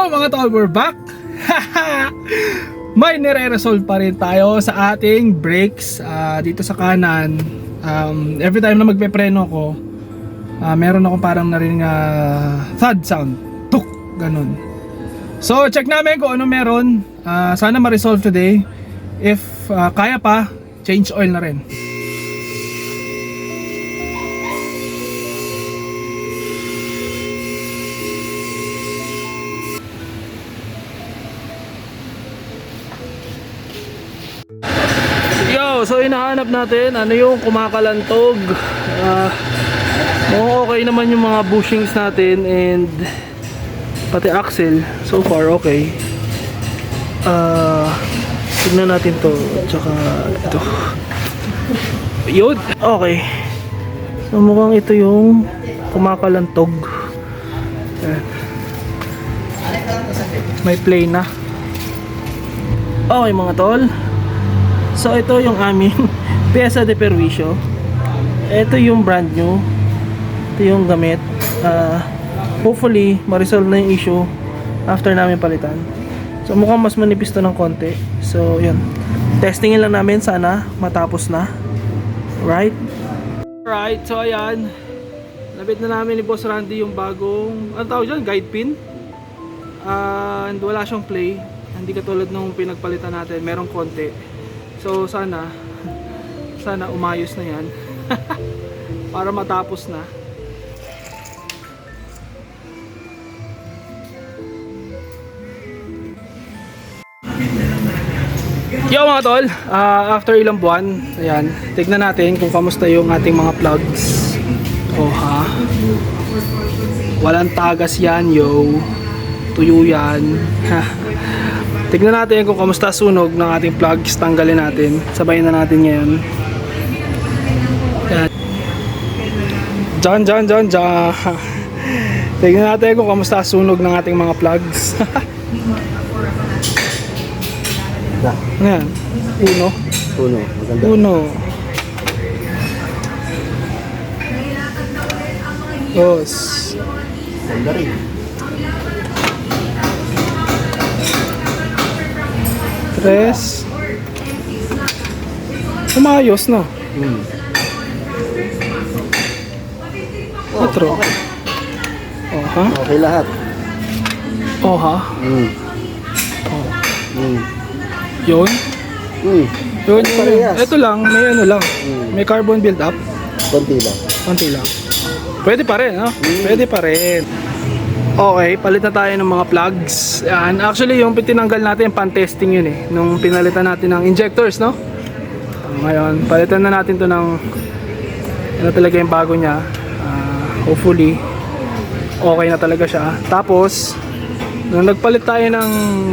mga tol, we're back! May nire-resolve pa rin tayo sa ating brakes dito sa kanan. Every time na magpe-preno ko, meron akong parang narinig thud sound. Tuk! Ganun. So check namin kung ano meron. Sana ma-resolve today. If kaya pa, change oil na rin. So hinahanap natin ano yung kumakalantog. Okay naman yung mga bushings natin and pati axle so far okay. Tignan natin to at saka ito. Yun, okay. So mukhang ito yung kumakalantog. Ayan. May play na. Okay mga tol. So ito yung aming pyesa de perwisyo. Ito yung brand new. Ito yung gamit. Hopefully ma-resolve na yung issue after namin palitan. So mukhang mas manipis to ng konti. So yun, testingin lang namin, sana matapos na. Right? Right, so ayan, nabit na namin ni Boss Randy yung bagong, ano tawag dyan? Guide pin. And wala siyang play. Hindi katulad nung pinagpalitan natin, merong konti. So sana umayos na yan para matapos na. Yo mga tol, after ilang buwan, ayan, tignan natin kung kamusta yung ating mga plugs. Oh ha, walang tagas yan yo, tuyo yan. Tignan natin kung kamusta sunog ng ating plugs. Tanggalin natin. Sabayin na natin ngayon. Diyan. Tignan natin kung kamusta sunog ng ating mga plugs. Ano yan? Uno. Maganda. Uno. Dos. Maganda rin. Tres. Umayos na. Quatro. Okay. Oh ha? Okay lahat. Oh ha? Oh. Yun? Yun. Ito lang, may ano lang. May carbon build up. Konti lang. Pwede pa rin, no? Pwede pa rin. Okay, palit na tayo ng mga plugs. Yan. Actually, yung tinanggal natin, pan-testing yun eh. Nung pinalitan natin ng injectors, no? Ngayon, palitan na natin to ng ano talaga yung bago niya. Hopefully, okay na talaga siya. Tapos, nung nagpalit tayo ng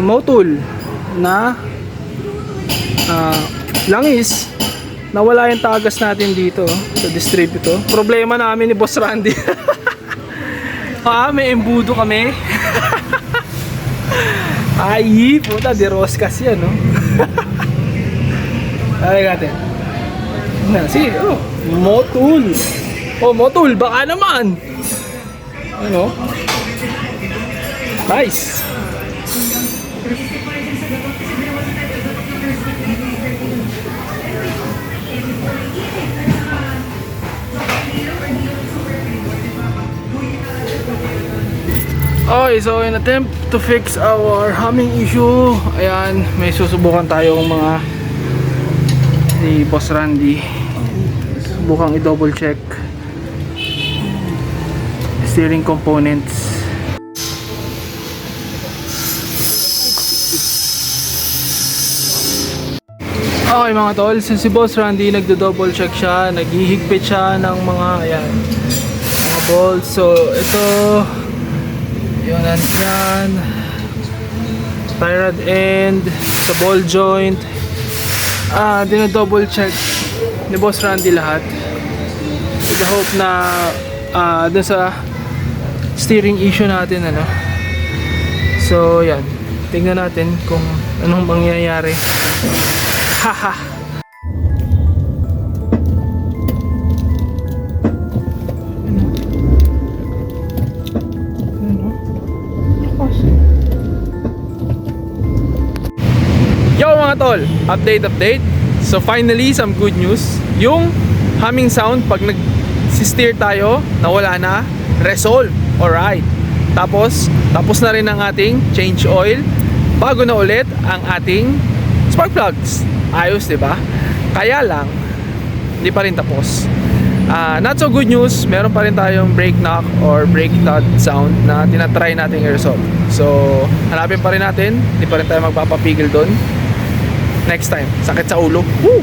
motul na langis, nawala yung tagas natin dito sa distributor. Problema namin ni Boss Randy. May embudo kami. Ay, puta, di roskas yan, no? Ay, natin. Sige, motul. Motul, baka naman. Ano? Nice. Okay, so in attempt to fix our humming issue, ayan, may susubukan tayong mga ni Boss Randy. Subukang i-double check steering components. Okay mga tol, si Boss Randy nagdo-double check siya, naghihigpit siya ng mga, ayan, mga bolts. So ito yun, yan tie rod end sa ball joint, dino-double check ni Boss Randy lahat with the hope na dun sa steering issue natin, ano. So yan, tingnan natin kung anong mangyayari. Haha. mga tol, update. So finally, some good news. Yung humming sound pag nag-steer tayo, nawala na, resolve. Alright. Tapos na rin ang ating change oil. Bago na ulit ang ating spark plugs. Ayos, di ba? Kaya lang, hindi pa rin tapos. Not so good news, meron pa rin tayong brake knock or brake thud sound na tinatry natin i-resolve. So, hanapin pa rin natin, hindi pa rin tayo magpapapigil doon. Next time, sakit sa ulo. Woo!